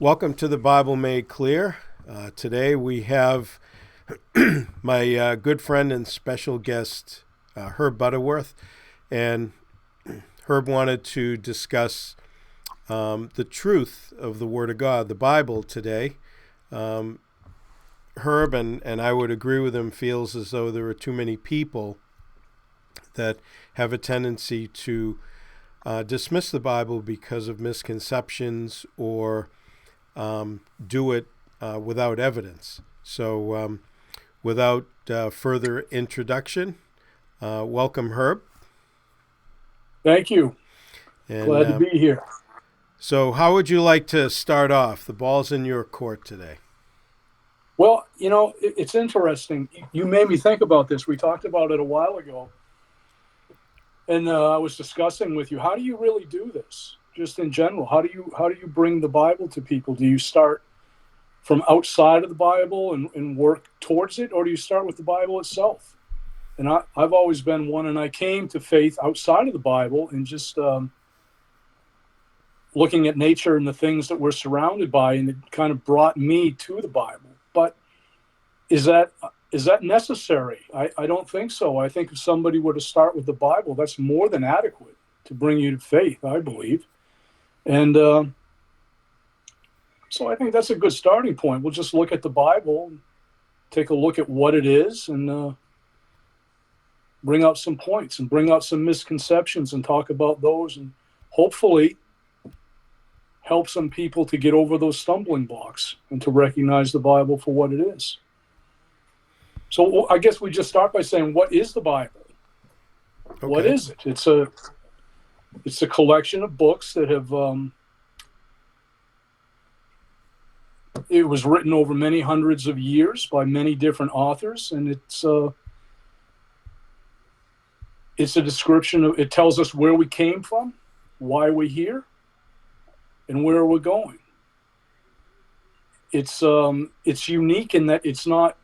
Welcome to the Bible Made Clear. Today we have my good friend and special guest, Herb Butterworth. And Herb wanted to discuss the truth of the Word of God, the Bible, today. Herb, and I would agree with him, feels as though there are too many people that have a tendency to dismiss the Bible because of misconceptions or do it without evidence. So without further introduction, welcome, Herb. Thank you. And Glad to be here. so how would you like to start off? The ball's in your court today. Well, it's interesting. You made me think about this. We talked about it a while ago, and I was discussing with you, how do you really do this? Just in general, how do you bring the Bible to people? Do you start from outside of the Bible and work towards it, or do you start with the Bible itself? And I've always been one, and I came to faith outside of the Bible and just looking at nature and the things that we're surrounded by, and it kind of brought me to the Bible. But is that necessary? I don't think so. I think if somebody were to start with the Bible, that's more than adequate to bring you to faith, I believe. And so I think that's a good starting point. We'll just look at the Bible, take a look at what it is, and bring out some points and bring out some misconceptions and talk about those, and hopefully help some people to get over those stumbling blocks and to recognize the Bible for what it is. So I guess we just start by saying, what is the Bible? Okay. What is it? It's a collection of books that have it was written over many hundreds of years by many different authors, and it's a description of, it tells us where we came from, why we're here, and where we're going. It's unique in that it's not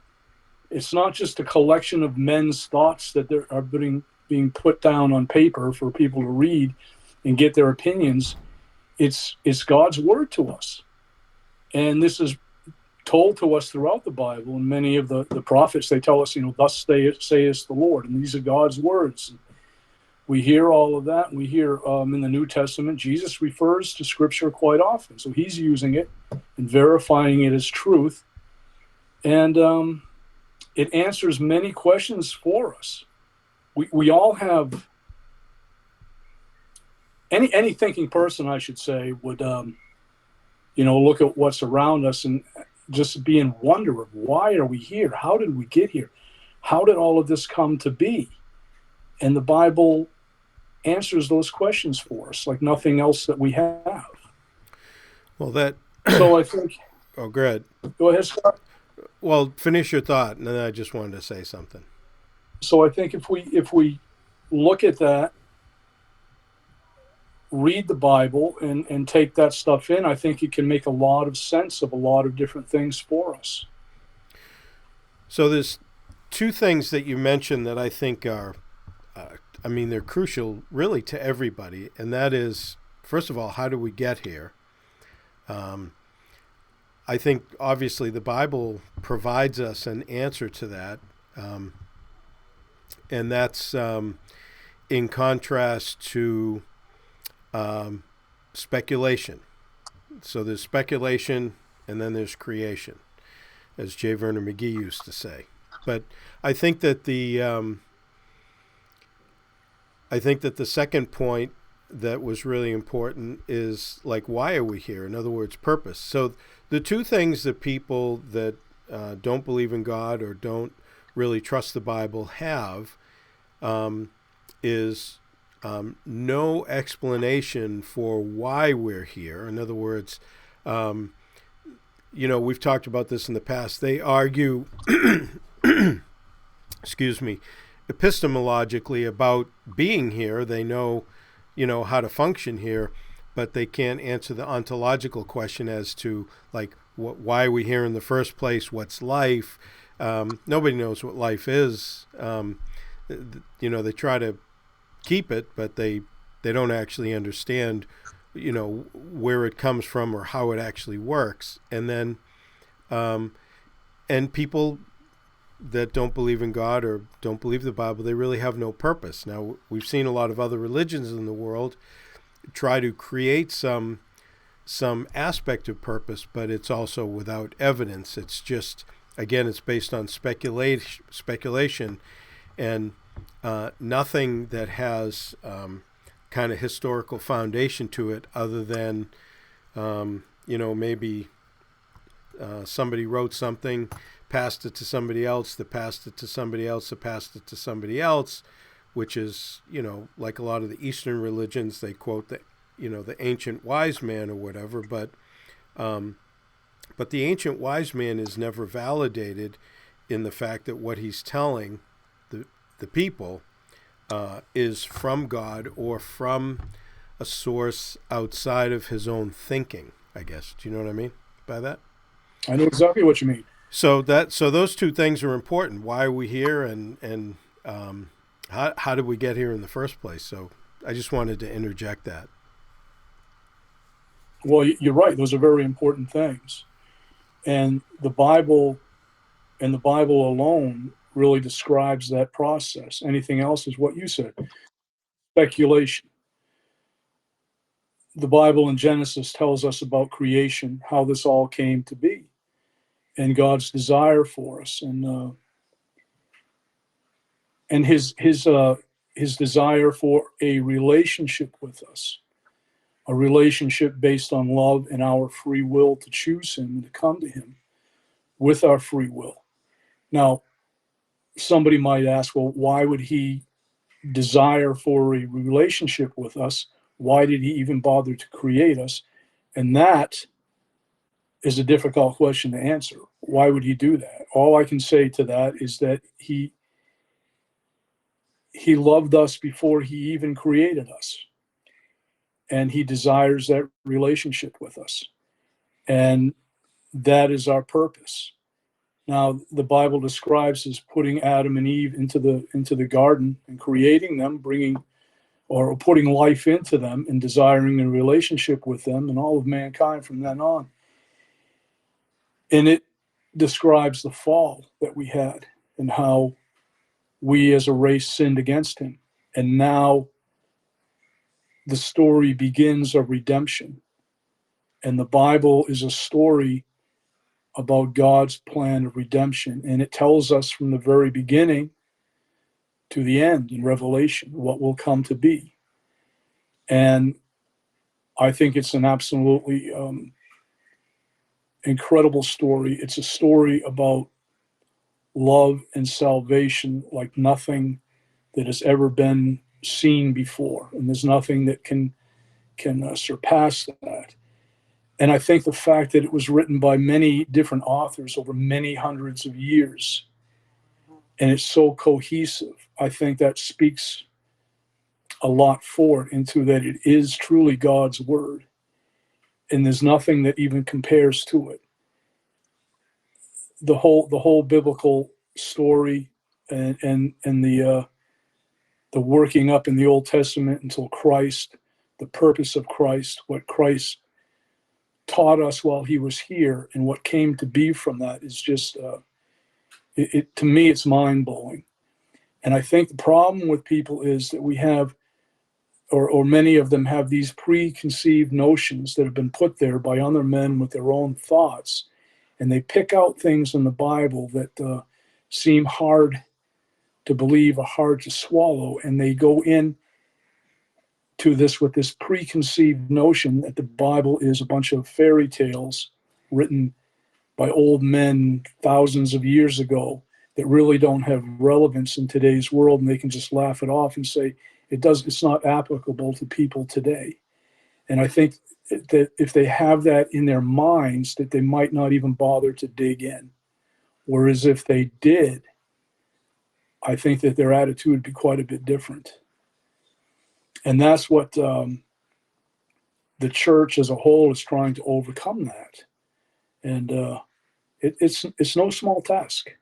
just a collection of men's thoughts that are being put down on paper for people to read and get their opinions. It's God's word to us, and this is told to us throughout the Bible. And many of the prophets, they tell us, thus saith the Lord, and these are God's words. We hear all of that. We hear in the New Testament, Jesus refers to Scripture quite often. So he's using it and verifying it as truth. And it answers many questions for us. We all have, any thinking person, I should say, would look at what's around us and just be in wonder of, why are we here? How did we get here? How did all of this come to be? And the Bible answers those questions for us like nothing else that we have. Well, that. So I think. Oh, good. Go ahead, Scott. Well, finish your thought, and then I just wanted to say something. So I think if we look at that, read the Bible and take that stuff in, I think it can make a lot of sense of a lot of different things for us. So there's two things that you mentioned that I think are, they're crucial really to everybody. And that is, first of all, how do we get here? I think obviously the Bible provides us an answer to that. And that's in contrast to speculation. So there's speculation and then there's creation, as J. Vernon McGee used to say. But I think that the second point that was really important is, like, why are we here? In other words, purpose. So the two things that people that don't believe in God or don't really trust the Bible have is no explanation for why we're here. In other words, we've talked about this in the past. They argue, excuse me, epistemologically about being here. They know, how to function here, but they can't answer the ontological question as to, like, why are we here in the first place? What's life? Nobody knows what life is. They try to keep it, but they don't actually understand where it comes from or how it actually works. And then um, and people that don't believe in God or don't believe the Bible, they really have no purpose. Now, we've seen a lot of other religions in the world try to create some aspect of purpose, but it's also without evidence. It's just, again, it's based on speculation, and nothing that has kind of historical foundation to it, other than maybe somebody wrote something, passed it to somebody else, that passed it to somebody else, that passed it to somebody else, which is, like a lot of the Eastern religions, they quote the ancient wise man or whatever, but the ancient wise man is never validated in the fact that what he's telling the people is from God or from a source outside of his own thinking, I guess. Do you know what I mean by that? I know exactly what you mean. So those two things are important. Why are we here, and how did we get here in the first place? So I just wanted to interject that. Well, you're right. Those are very important things. And the Bible alone really describes that process. Anything else is what you said, speculation. The Bible in Genesis tells us about creation, how this all came to be, and God's desire for us, and his desire for a relationship with us, a relationship based on love and our free will to choose him and to come to him with our free will. Now, somebody might ask, well, why would he desire for a relationship with us? Why did he even bother to create us? And that is a difficult question to answer. Why would he do that? All I can say to that is that he loved us before he even created us, and he desires that relationship with us, and that is our purpose. Now, the Bible describes as putting Adam and Eve into the garden and creating them, bringing or putting life into them and desiring a relationship with them and all of mankind from then on. And it describes the fall that we had and how we as a race sinned against him. And now the story begins of redemption. And the Bible is a story about God's plan of redemption. And it tells us from the very beginning to the end in Revelation what will come to be. And I think it's an absolutely incredible story. It's a story about love and salvation like nothing that has ever been seen before, and there's nothing that can surpass that. And I think the fact that it was written by many different authors over many hundreds of years, and it's so cohesive, I think that speaks a lot for it, into that it is truly God's word, and there's nothing that even compares to it. The whole biblical story, and the working up in the Old Testament until Christ, the purpose of Christ, what Christ taught us while he was here, and what came to be from that is just to me it's mind blowing. And I think the problem with people is that we have, or many of them have, these preconceived notions that have been put there by other men with their own thoughts, and they pick out things in the Bible that seem hard to believe or hard to swallow, and they go in to this with this preconceived notion that the Bible is a bunch of fairy tales written by old men thousands of years ago that really don't have relevance in today's world, and they can just laugh it off and say it's not applicable to people today. And I think that if they have that in their minds, that they might not even bother to dig in. Whereas if they did, I think that their attitude would be quite a bit different. And that's what the church as a whole is trying to overcome that. And it's no small task.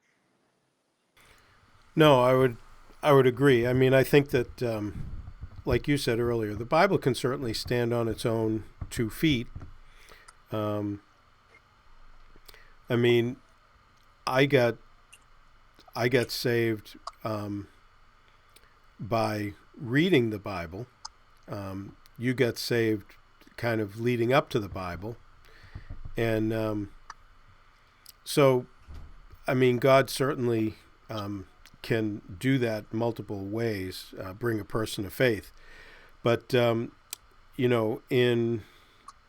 No, I would agree. I mean, I think that like you said earlier, the Bible can certainly stand on its own 2 feet. I mean, I got saved by reading the Bible. You got saved kind of leading up to the Bible. And so, I mean, God certainly can do that multiple ways, bring a person to faith. But, in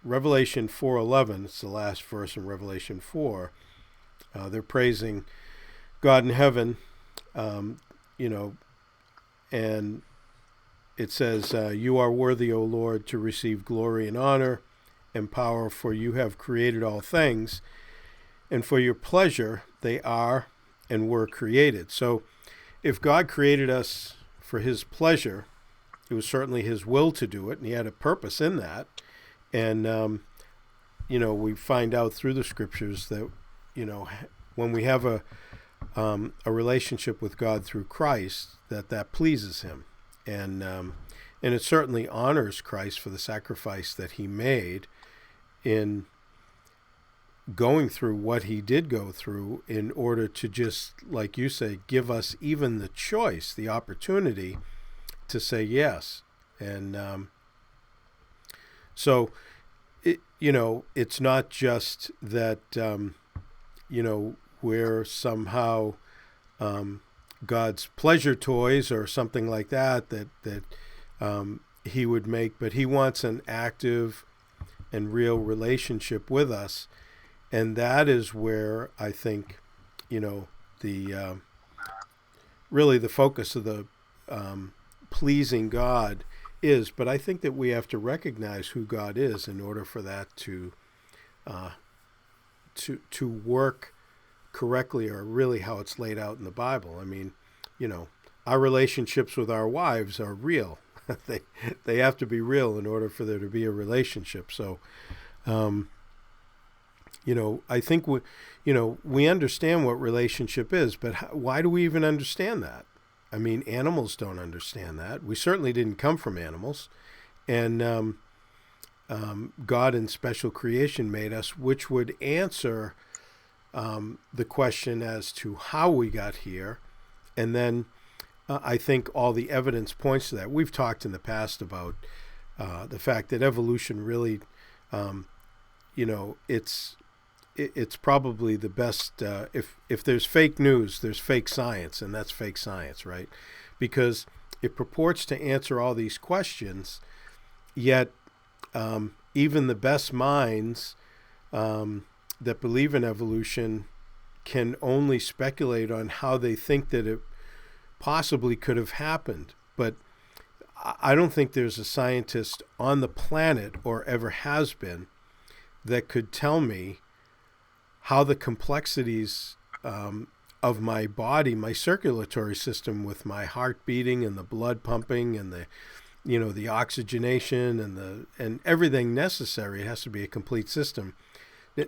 Revelation 4:11, it's the last verse in Revelation 4, they're praising God in heaven, and it says, you are worthy, O Lord, to receive glory and honor and power, for you have created all things, and for your pleasure they are and were created. So if God created us for his pleasure, it was certainly his will to do it, and he had a purpose in that. And, we find out through the scriptures that, when we have a relationship with God through Christ, that pleases him. And it certainly honors Christ for the sacrifice that he made in going through what he did go through in order to just, like you say, give us even the choice, the opportunity to say yes. And so, it's not just that, we're somehow God's pleasure toys or something like that he would make, but he wants an active and real relationship with us. And that is where I think, the really the focus of the pleasing God is. But I think that we have to recognize who God is in order for that to work correctly, or really how it's laid out in the Bible. I mean, our relationships with our wives are real. they have to be real in order for there to be a relationship. So, I think we understand what relationship is, but why do we even understand that? I mean, animals don't understand that. We certainly didn't come from animals. And God in special creation made us, which would answer the question as to how we got here. And then I think all the evidence points to that. We've talked in the past about the fact that evolution really, it's probably the best. If there's fake news, there's fake science, and that's fake science, right? Because it purports to answer all these questions, yet even the best minds that believe in evolution can only speculate on how they think that it possibly could have happened. But I don't think there's a scientist on the planet, or ever has been, that could tell me how the complexities of my body, my circulatory system, with my heart beating and the blood pumping and the oxygenation and everything necessary. It has to be a complete system.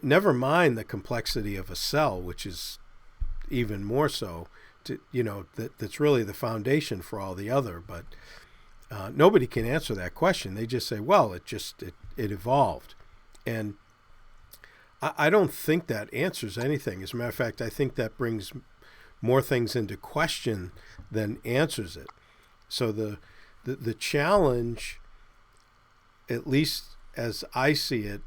Never mind the complexity of a cell, which is even more so. That's really the foundation for all the other. But nobody can answer that question. They just say, well, it evolved. And I don't think that answers anything. As a matter of fact, I think that brings more things into question than answers it. So the challenge, at least as I see it,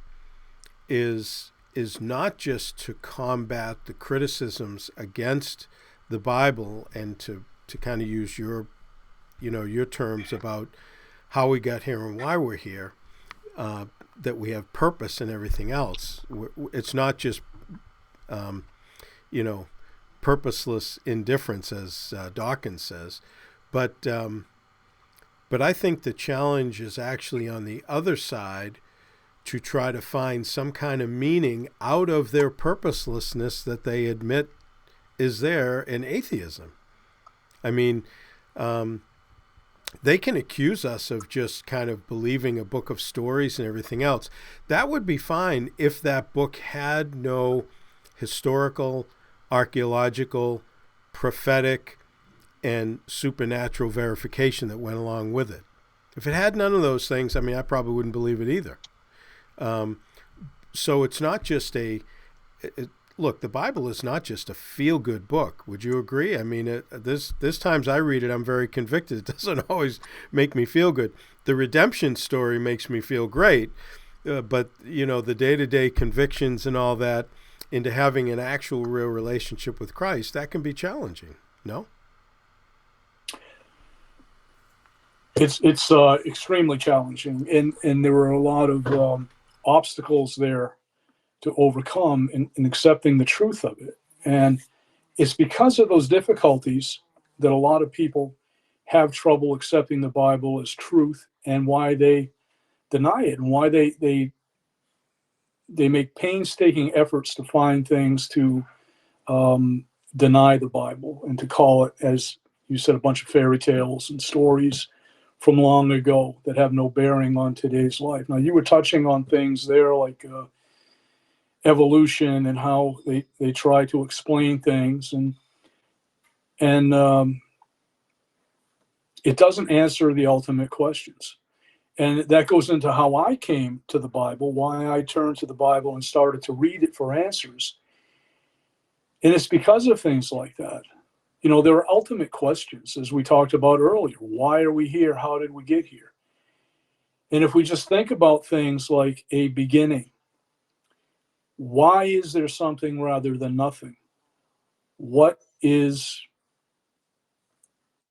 is not just to combat the criticisms against the Bible and to kind of use your terms about how we got here and why we're here, that we have purpose and everything else. It's not just, purposeless indifference, as Dawkins says, but I think the challenge is actually on the other side, to try to find some kind of meaning out of their purposelessness that they admit is there in atheism. I mean, they can accuse us of just kind of believing a book of stories and everything else. That would be fine if that book had no historical, archaeological, prophetic, and supernatural verification that went along with it. If it had none of those things, I mean, I probably wouldn't believe it either. Um, so it's not just look. The Bible is not just a feel-good book. Would you agree? I mean, there's times I read it, I'm very convicted. It doesn't always make me feel good. The redemption story makes me feel great, but the day-to-day convictions and all that, into having an actual real relationship with Christ, that can be challenging. No? It's extremely challenging, and there were a lot of obstacles there to overcome in accepting the truth of it. And it's because of those difficulties that a lot of people have trouble accepting the Bible as truth, and why they deny it, and why they make painstaking efforts to find things to deny the Bible and to call it, as you said, a bunch of fairy tales and stories from long ago that have no bearing on today's life. Now, you were touching on things there like evolution and how they try to explain things, and it doesn't answer the ultimate questions. And that goes into how I came to the Bible, why I turned to the Bible and started to read it for answers. And it's because of things like that. There are ultimate questions, as we talked about earlier. Why are we here? How did we get here? And if we just think about things like a beginning, why is there something rather than nothing? What is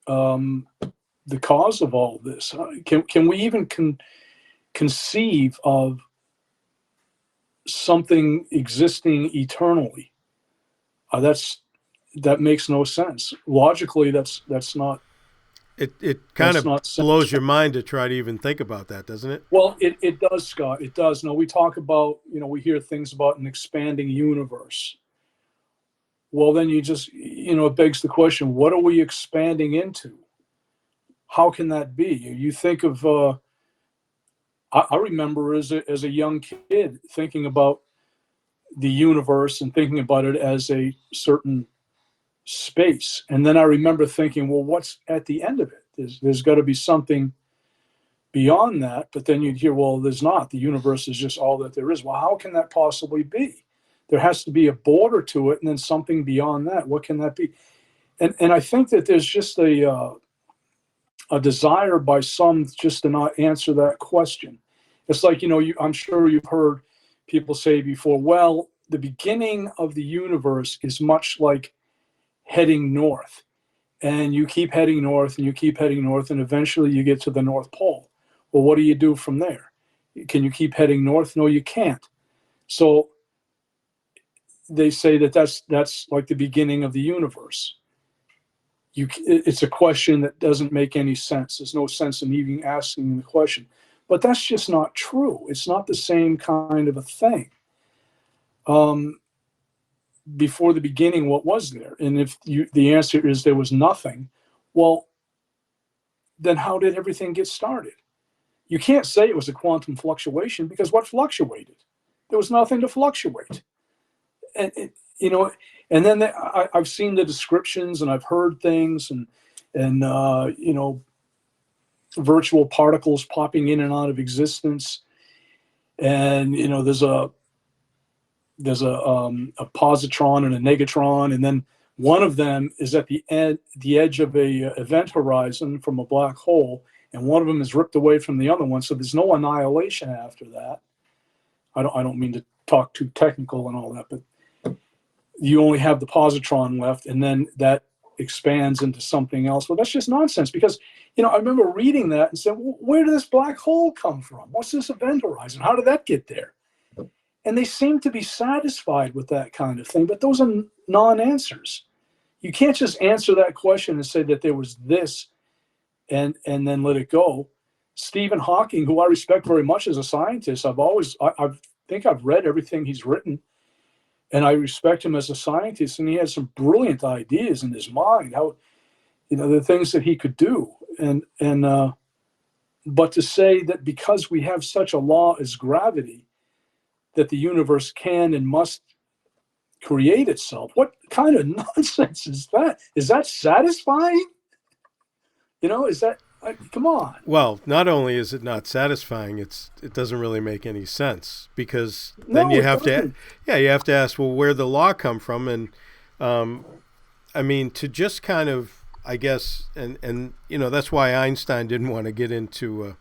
the cause of all this? Can we even conceive of something existing eternally? That makes no sense. Logically, that's not It kind that's of not sense. blows your mind to try to even think about that, doesn't it? Well, it does, Scott. It does. No, we talk about, we hear things about an expanding universe. Well, then it begs the question, what are we expanding into? How can that be? You think of, I remember as a young kid thinking about the universe and thinking about it as a certain space. And then I remember thinking, well, what's at the end of it? There's got to be something beyond that. But then you'd hear, well, there's not. The universe is just all that there is. Well, how can that possibly be? There has to be a border to it, and then something beyond that. What can that be? And I think that there's just a desire by some just to not answer that question. It's like, I'm sure you've heard people say before, well, the beginning of the universe is much like heading north. And you keep heading north and you keep heading north, and eventually you get to the North Pole. Well, what do you do from there? Can you keep heading north? No, you can't. So they say that's like the beginning of the universe. It's a question that doesn't make any sense. There's no sense in even asking the question. But that's just not true. It's not the same kind of a thing. Before the beginning, what was there? And if the answer is there was nothing, well, then how did everything get started? You can't say it was a quantum fluctuation, because what fluctuated? There was nothing to fluctuate. And and then I've seen the descriptions and I've heard things, and virtual particles popping in and out of existence, and there's a positron and a negatron, and then one of them is at the edge of a event horizon from a black hole, and one of them is ripped away from the other one. So there's no annihilation after that. I don't mean to talk too technical and all that, but you only have the positron left, and then that expands into something else. Well, that's just nonsense, because I remember reading that and saying, well, where did this black hole come from? What's this event horizon? How did that get there? And they seem to be satisfied with that kind of thing, but those are non-answers. You can't just answer that question and say that there was this and then let it go. Stephen Hawking, who I respect very much as a scientist, I think I've read everything he's written, and I respect him as a scientist, and he has some brilliant ideas in his mind, how, the things that he could do. But to say that because we have such a law as gravity, that the universe can and must create itself, what kind of nonsense is that? Is that satisfying? Is that Come on. Well, not only is it not satisfying, it doesn't really make any sense, because then No, you it have to, doesn't. yeah, you have to ask, well, where the law come from? And um, I mean, to just kind of, I guess, and that's why Einstein didn't want to get into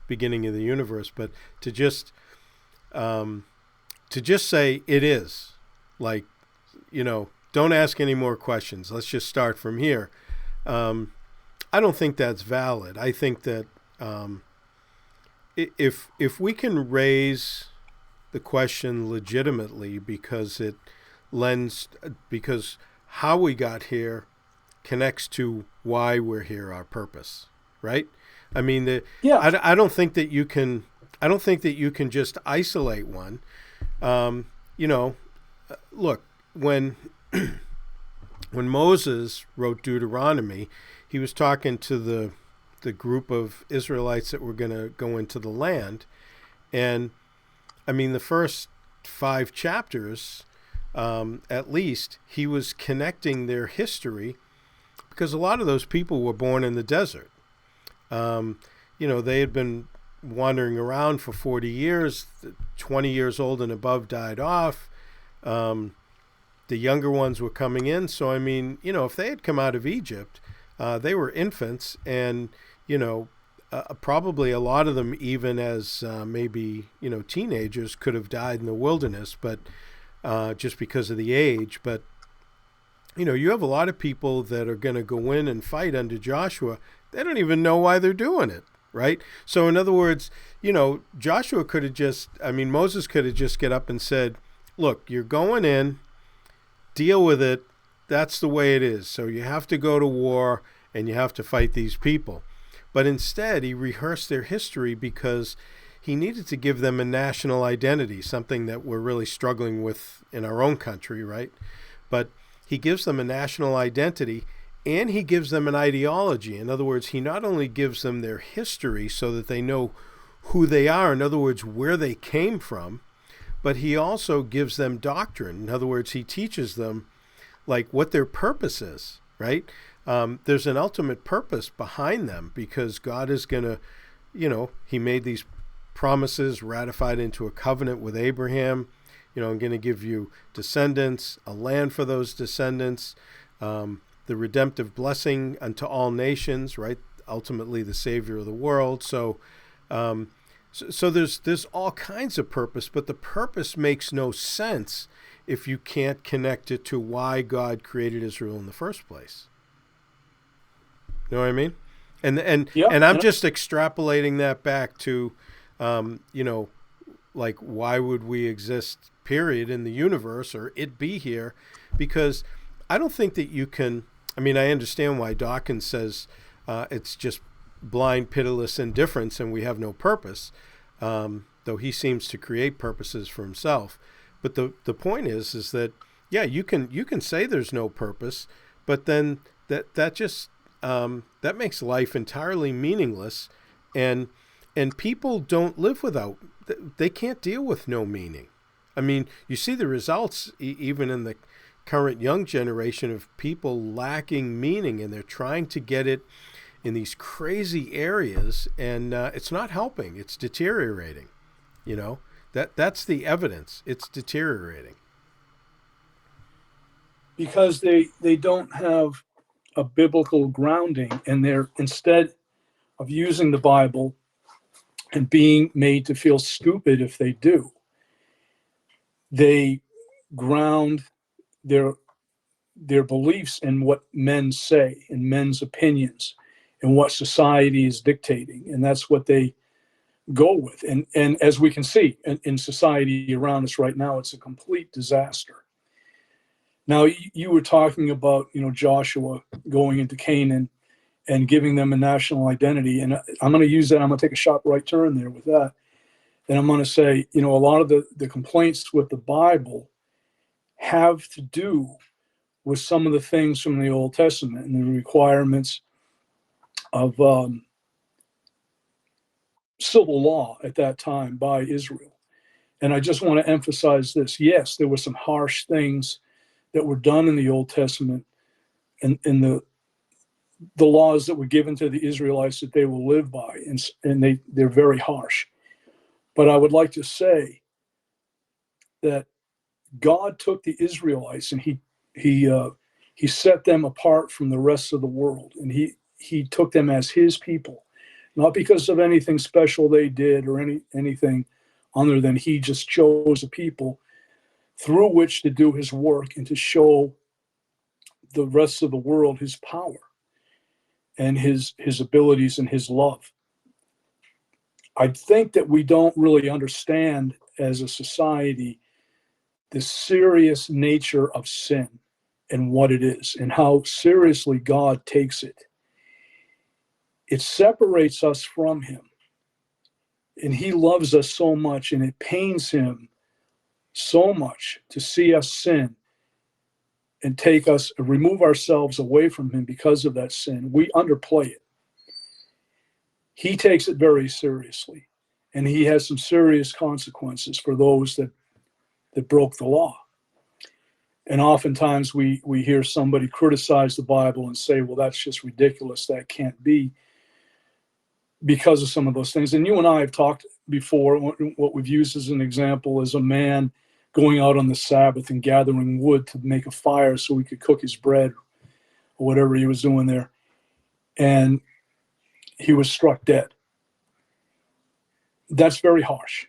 beginning of the universe, but to just um, say it is, like, don't ask any more questions. Let's just start from here. Um, I don't think that's valid. I think that um, if we can raise the question legitimately, because because how we got here connects to why we're here, our purpose, right? I mean, Yeah. I don't think that you can. I don't think that you can just isolate one. Um, you know, Look, when when Moses wrote Deuteronomy, he was talking to the group of Israelites that were going to go into the land, and I mean, the first 5 chapters, at least, he was connecting their history, because a lot of those people were born in the desert. Um, they had been wandering around for 40 years. 20 years old and above died off. Um, the younger ones were coming in. So, I mean, if they had come out of Egypt, they were infants, and, probably a lot of them, even as maybe, teenagers, could have died in the wilderness, but just because of the age. But, you have a lot of people that are going to go in and fight under Joshua. They don't even know why they're doing it, right? So, in other words, Joshua could have just, I mean, Moses could have just get up and said, look, you're going in, deal with it. That's the way it is. So you have to go to war and you have to fight these people. But instead, he rehearsed their history because he needed to give them a national identity, something that we're really struggling with in our own country, right? But he gives them a national identity, and he gives them an ideology. In other words, he not only gives them their history so that they know who they are, in other words, where they came from, but he also gives them doctrine. In other words, he teaches them like what their purpose is, right? There's an ultimate purpose behind them, because God is going to, he made these promises, ratified into a covenant with Abraham. I'm going to give you descendants, a land for those descendants, the redemptive blessing unto all nations, right? Ultimately, the Savior of the world. So there's all kinds of purpose, but the purpose makes no sense if you can't connect it to why God created Israel in the first place. You know what I mean? And Yeah. and I'm just extrapolating that back to, like, why would we exist, period, in the universe, or it be here? Because I don't think that you can. I mean, I understand why Dawkins says it's just blind, pitiless indifference, and we have no purpose, though he seems to create purposes for himself. But the point is that, yeah, you can say there's no purpose, but then that just that makes life entirely meaningless, and people don't live without. They can't deal with no meaning. I mean, you see the results even in the current young generation of people lacking meaning, and they're trying to get it in these crazy areas, and it's not helping. It's deteriorating. That's the evidence. It's deteriorating. Because they don't have a biblical grounding, and they're, instead of using the Bible and being made to feel stupid if they do, they ground their beliefs in what men say, in men's opinions, and what society is dictating, and that's what they go with. And as we can see in society around us right now, it's a complete disaster. Now, you were talking about, Joshua going into Canaan and giving them a national identity, and I'm going to use that. I'm going to take a sharp right turn there with that, and I'm going to say, a lot of the complaints with the Bible have to do with some of the things from the Old Testament and the requirements of civil law at that time by Israel. And I just want to emphasize this. Yes, there were some harsh things that were done in the Old Testament, and in the laws that were given to the Israelites that they will live by, and they're very harsh. But I would like to say that God took the Israelites and he set them apart from the rest of the world, and he took them as his people, not because of anything special they did or anything other than he just chose a people through which to do his work and to show the rest of the world his power and his abilities and his love. I think that we don't really understand as a society the serious nature of sin and what it is and how seriously God takes it. It separates us from him. And he loves us so much, and it pains him so much to see us sin and take us, remove ourselves away from him because of that sin. We underplay it. He takes it very seriously, and he has some serious consequences for those that broke the law. And oftentimes we hear somebody criticize the Bible and say, well, that's just ridiculous. That can't be, because of some of those things. And you and I have talked before. What we've used as an example is a man going out on the Sabbath and gathering wood to make a fire so he could cook his bread or whatever he was doing there. And he was struck dead. That's very harsh,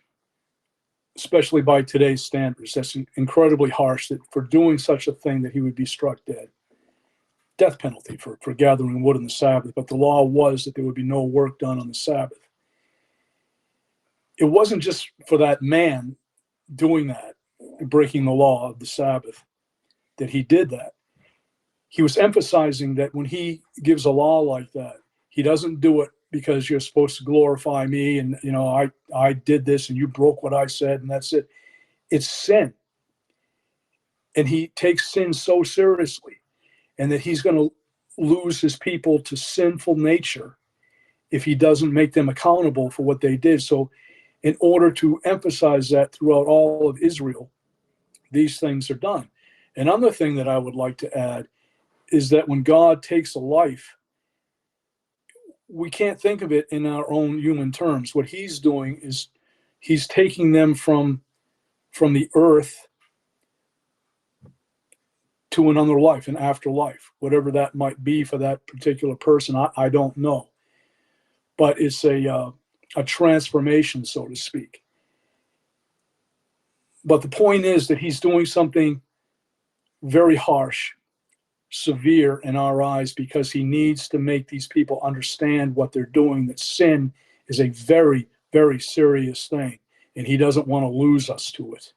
especially by today's standards. That's incredibly harsh, that for doing such a thing that he would be struck dead. Death penalty for gathering wood on the Sabbath, but the law was that there would be no work done on the Sabbath. It wasn't just for that man doing that, breaking the law of the Sabbath, that he did that. He was emphasizing that when he gives a law like that, he doesn't do it because you're supposed to glorify me and, I did this and you broke what I said and that's it. It's sin. And he takes sin so seriously, and that he's going to lose his people to sinful nature if he doesn't make them accountable for what they did. So in order to emphasize that throughout all of Israel, these things are done. Another thing that I would like to add is that when God takes a life, we can't think of it in our own human terms. What he's doing is he's taking them from the earth to another life, an afterlife, whatever that might be for that particular person. I don't know. But it's a transformation, so to speak. But the point is that he's doing something very harsh, severe in our eyes, because he needs to make these people understand what they're doing, that sin is a very, very serious thing, and he doesn't want to lose us to it.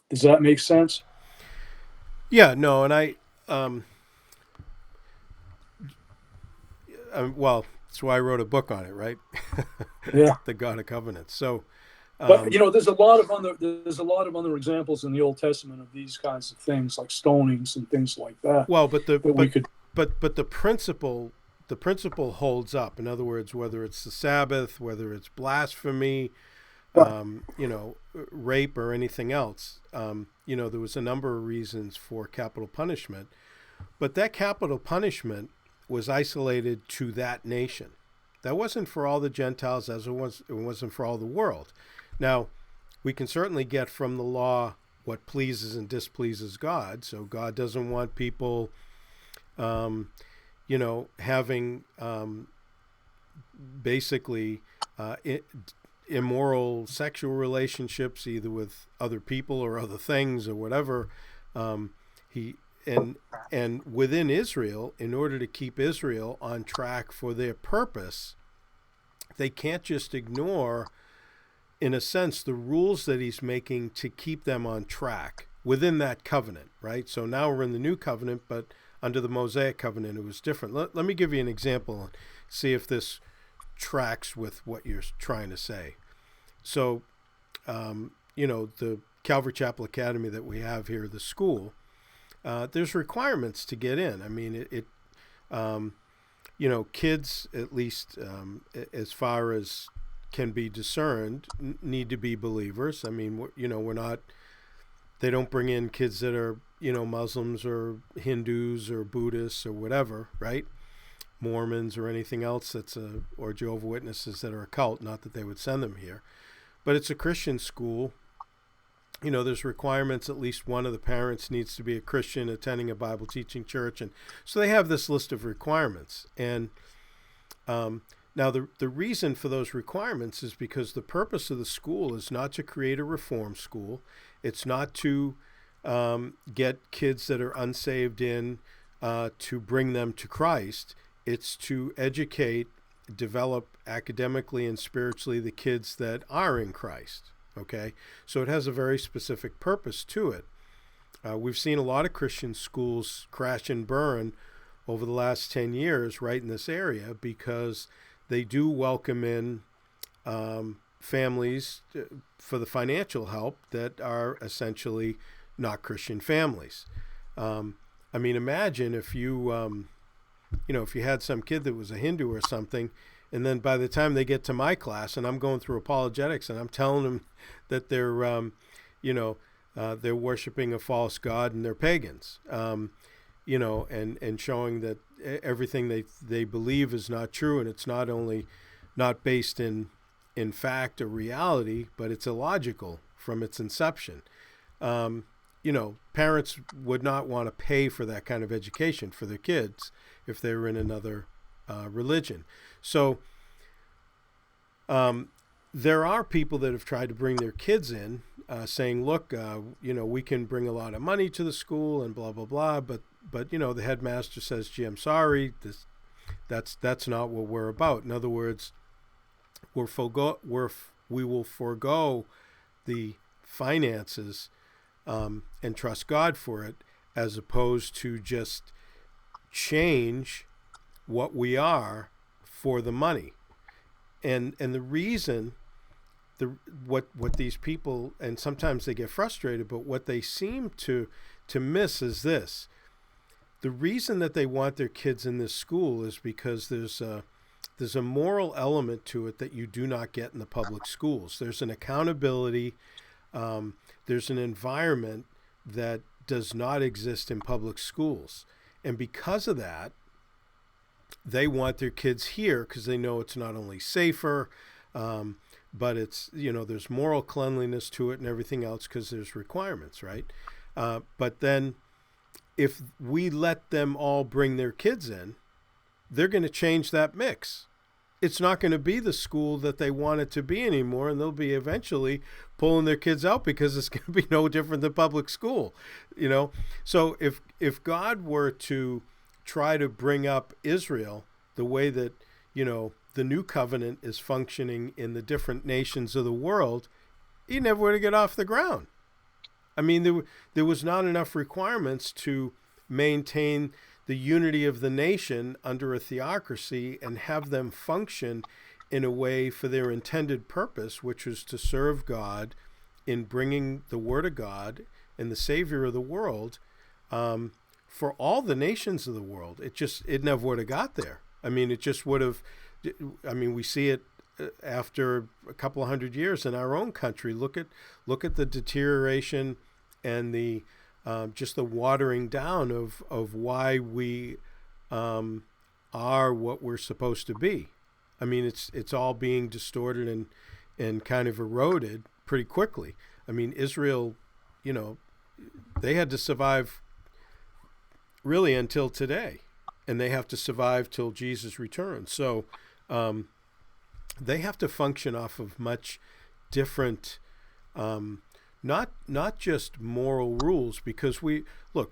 Does that make sense? Yeah, no, and well, that's why I wrote a book on it, right? Yeah. The God of Covenant. So, But there's a lot of other examples in the Old Testament of these kinds of things, like stonings and things like that. well, That we could. but the principle holds up. In other words, whether it's the Sabbath, whether it's blasphemy, rape or anything else, there was a number of reasons for capital punishment, but that capital punishment was isolated to that nation. That wasn't for all the Gentiles, as it wasn't for all the world. Now, we can certainly get from the law what pleases and displeases God. So God doesn't want people, having basically immoral sexual relationships, either with other people or other things or whatever. And within Israel, in order to keep Israel on track for their purpose, they can't just ignore, in a sense, the rules that he's making to keep them on track within that covenant, right? So now we're in the new covenant, but under the Mosaic Covenant, it was different. Let me give you an example and see if this tracks with what you're trying to say. So, the Calvary Chapel Academy that we have here, the school, there's requirements to get in. I mean, kids, at least as far as can be discerned, need to be believers. I mean, we're not, they don't bring in kids that are, Muslims or Hindus or Buddhists or whatever, right? Mormons or anything else or Jehovah's Witnesses that are a cult. Not that they would send them here, but it's a Christian school. There's requirements. At least one of the parents needs to be a Christian, attending a Bible teaching church, and so they have this list of requirements. And now the reason for those requirements is because the purpose of the school is not to create a reform school. It's not to get kids that are unsaved in to bring them to Christ. It's to educate, develop academically and spiritually the kids that are in Christ. Okay, so it has a very specific purpose to it. We've seen a lot of Christian schools crash and burn over the last 10 years right in this area because they do welcome in families for the financial help that are essentially not Christian families. Imagine if if you had some kid that was a Hindu or something, and then by the time they get to my class and I'm going through apologetics and I'm telling them that they're, they're worshiping a false god and they're pagans, and showing that everything they believe is not true, and it's not only not based in fact or reality, but it's illogical from its inception. Parents would not want to pay for that kind of education for their kids if they were in another religion. So there are people that have tried to bring their kids in, saying, look, we can bring a lot of money to the school and blah, blah, blah. But the headmaster says, gee, I'm sorry, that's not what we're about. In other words, we will forego the finances and trust God for it, as opposed to just change what we are for the money. And the reason, what these people, and sometimes they get frustrated, but what they seem to miss is this. The reason that they want their kids in this school is because there's a moral element to it that you do not get in the public schools. There's an accountability. There's an environment that does not exist in public schools. And because of that, they want their kids here because they know it's not only safer, but it's, there's moral cleanliness to it and everything else because there's requirements, right? But then if we let them all bring their kids in, they're going to change that mix. It's not going to be the school that they want it to be anymore, and they'll be eventually pulling their kids out because it's going to be no different than public school, So if God were to try to bring up Israel the way that, the new covenant is functioning in the different nations of the world, he never would have got off the ground. There was not enough requirements to maintain the unity of the nation under a theocracy and have them function in a way for their intended purpose, which was to serve God in bringing the Word of God and the Savior of the world for all the nations of the world. It never would have got there. It just would have. We see it after a couple of hundred years in our own country. Look at the deterioration and the just the watering down of why we are what we're supposed to be. It's all being distorted and kind of eroded pretty quickly. Israel, they had to survive really until today, and they have to survive till Jesus returns. So they have to function off of much different, not just moral rules, because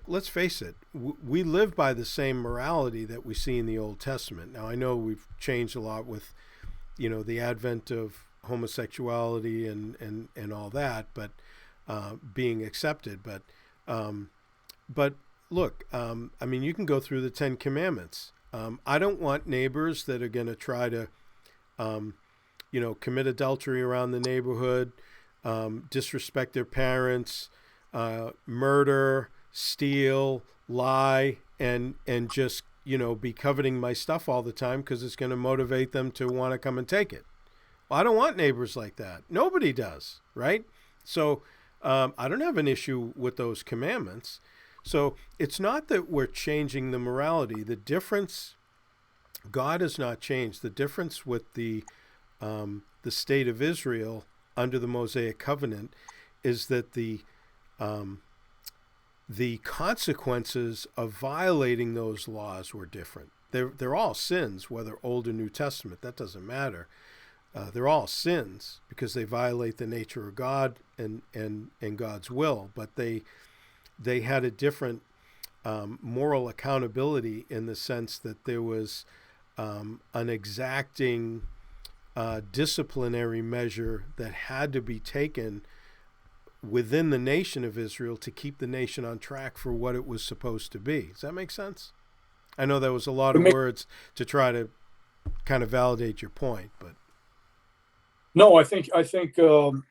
let's face it, we live by the same morality that we see in the Old Testament. Now, I know we've changed a lot with, the advent of homosexuality and all that, but being accepted. But look, you can go through the 10 Commandments. I don't want neighbors that are going to try to, commit adultery around the neighborhood, disrespect their parents, murder, steal, lie, and just, be coveting my stuff all the time because it's going to motivate them to want to come and take it. Well, I don't want neighbors like that. Nobody does, right? So I don't have an issue with those commandments. So it's not that we're changing the morality. The difference God has not changed. The difference with the state of Israel under the Mosaic Covenant is that um, the consequences of violating those laws were different. They're all sins, whether Old or New Testament. That doesn't matter. They're all sins because they violate the nature of God and God's will. But they had a different moral accountability in the sense that there was an exacting disciplinary measure that had to be taken within the nation of Israel to keep the nation on track for what it was supposed to be. Does that make sense? I know that was a lot of words to try to kind of validate your point, but No, I think that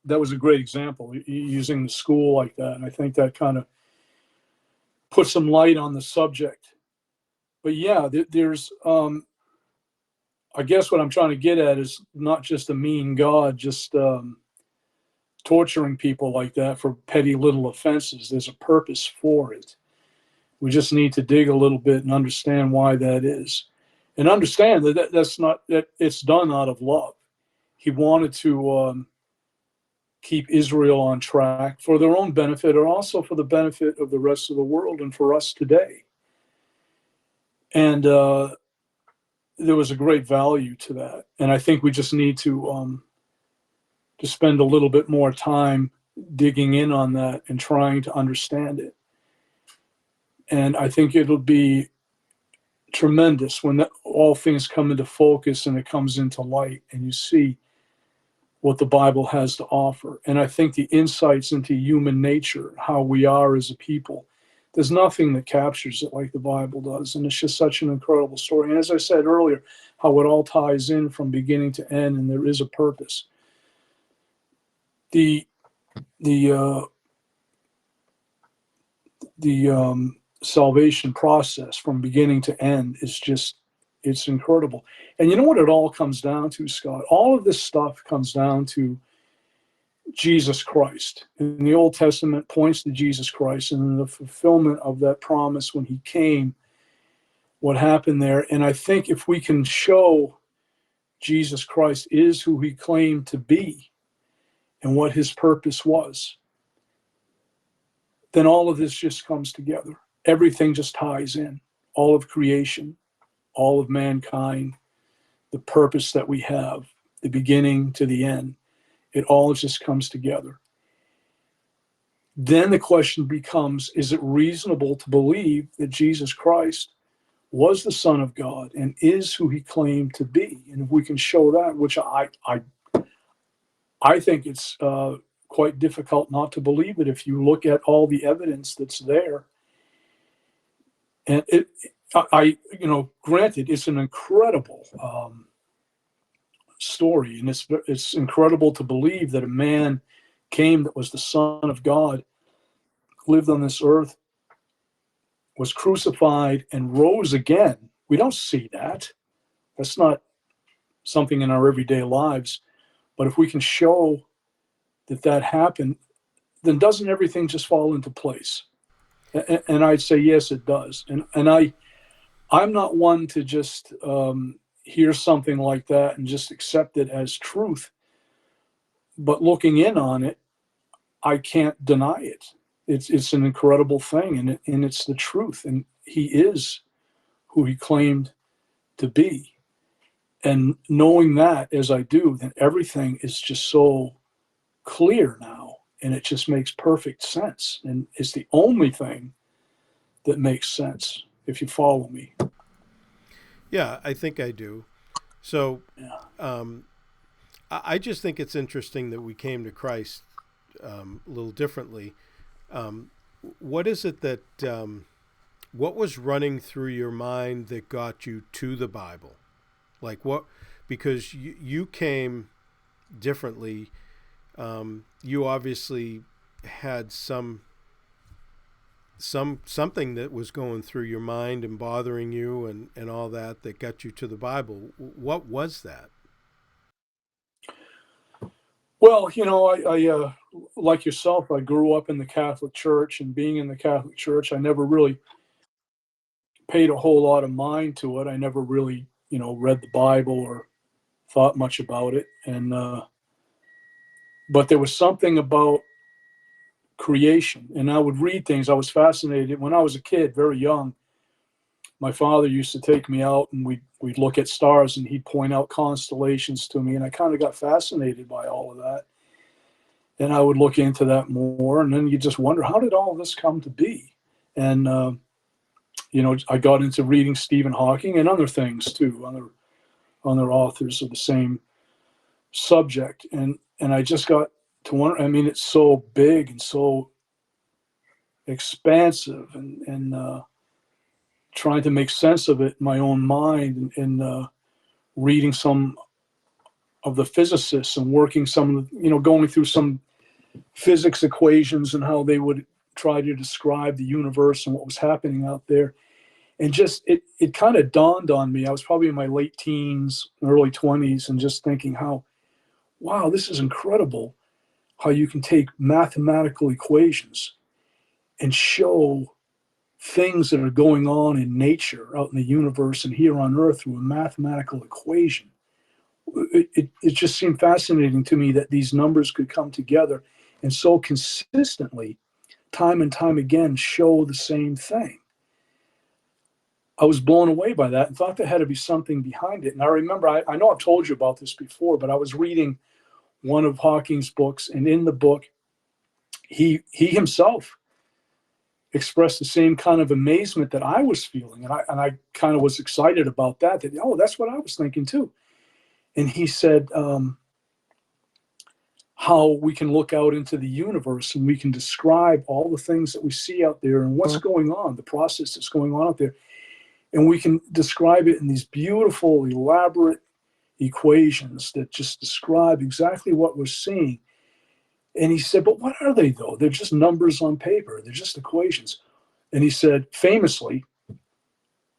was a great example using the school like that, and I think that kind of put some light on the subject. But yeah, there's I guess what I'm trying to get at is not just a mean God, just torturing people like that for petty little offenses. There's a purpose for it. We just need to dig a little bit and understand why that is, and understand that's not that it's done out of love. He wanted to keep Israel on track for their own benefit, and also for the benefit of the rest of the world and for us today. And there was a great value to that, and I think we just need to spend a little bit more time digging in on that and trying to understand it. And I think it'll be tremendous when all things come into focus and it comes into light and you see what the Bible has to offer. And I think the insights into human nature, how we are as a people, there's nothing that captures it like the Bible does. And it's just such an incredible story. And as I said earlier, how it all ties in from beginning to end, and there is a purpose. The the uh, the salvation process from beginning to end is just, it's incredible. And you know what it all comes down to, Scott? All of this stuff comes down to Jesus Christ. And the Old Testament points to Jesus Christ and the fulfillment of that promise when he came, what happened there. And I think if we can show Jesus Christ is who he claimed to be and what his purpose was, then all of this just comes together. Everything just ties in. All of creation, all of mankind, the purpose that we have, the beginning to the end, it all just comes together. Then the question becomes, is it reasonable to believe that Jesus Christ was the Son of God and is who he claimed to be? And if we can show that, which I think it's quite difficult not to believe it if you look at all the evidence that's there. And granted, it's an incredible story, and it's incredible to believe that a man came that was the Son of God, lived on this earth, was crucified, and rose again. We don't see that. That's not something in our everyday lives. But if we can show that that happened, then doesn't everything just fall into place? And I'd say yes, it does. And I'm not one to just hear something like that and just accept it as truth. But looking in on it, I can't deny it. It's an incredible thing, and it's the truth. And he is who he claimed to be. And knowing that as I do, then everything is just so clear now, and it just makes perfect sense. And it's the only thing that makes sense, if you follow me. yeah, I think I do. So Yeah. I just think it's interesting that we came to Christ a little differently. Um, what is it that, what was running through your mind that got you to the Bible? Like what, because you came differently. You obviously had something that was going through your mind and bothering you and all that got you to the Bible. What was that? Well, I like yourself, I grew up in the Catholic Church, and being in the Catholic Church, I never really paid a whole lot of mind to it. I never really, read the Bible or thought much about it. But there was something about creation, and I would read things. I was fascinated when I was a kid, very young. My father used to take me out, and we'd look at stars, and he'd point out constellations to me, and I kind of got fascinated by all of that. And I would look into that more, and then you just wonder, how did all of this come to be? And I got into reading Stephen Hawking and other things too, other authors of the same subject, and I just got to wonder. I mean, it's so big and so expansive, and trying to make sense of it in my own mind, and reading some of the physicists and working some of the, going through some physics equations and how they would try to describe the universe and what was happening out there. And just it kind of dawned on me. I was probably in my late teens, early 20s, and just thinking how, wow, this is incredible how you can take mathematical equations and show things that are going on in nature out in the universe and here on Earth through a mathematical equation. It just seemed fascinating to me that these numbers could come together and so consistently, time and time again, show the same thing. I was blown away by that and thought there had to be something behind it. And I remember, I know I've told you about this before, but I was reading one of Hawking's books, and in the book, he himself expressed the same kind of amazement that I was feeling. And I kind of was excited about that, oh, that's what I was thinking too. And he said, how we can look out into the universe and we can describe all the things that we see out there and what's going on, the process that's going on out there. And we can describe it in these beautiful, elaborate equations that just describe exactly what we're seeing. And he said, but what are they though? They're just numbers on paper. They're just equations. And he said, famously,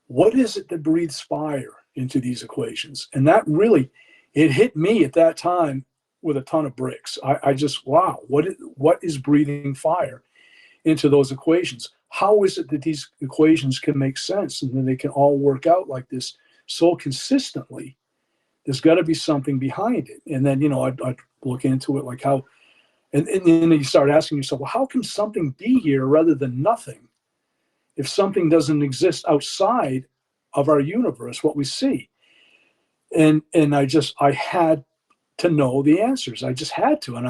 what is it that breathes fire into these equations? And that really, it hit me at that time with a ton of bricks. I just, wow, what is breathing fire into those equations? How is it that these equations can make sense and then they can all work out like this so consistently? There's got to be something behind it. And then, I'd look into it like how, and then you start asking yourself, well, how can something be here rather than nothing? If something doesn't exist outside of our universe, what we see. And I had to know the answers. I just had to. And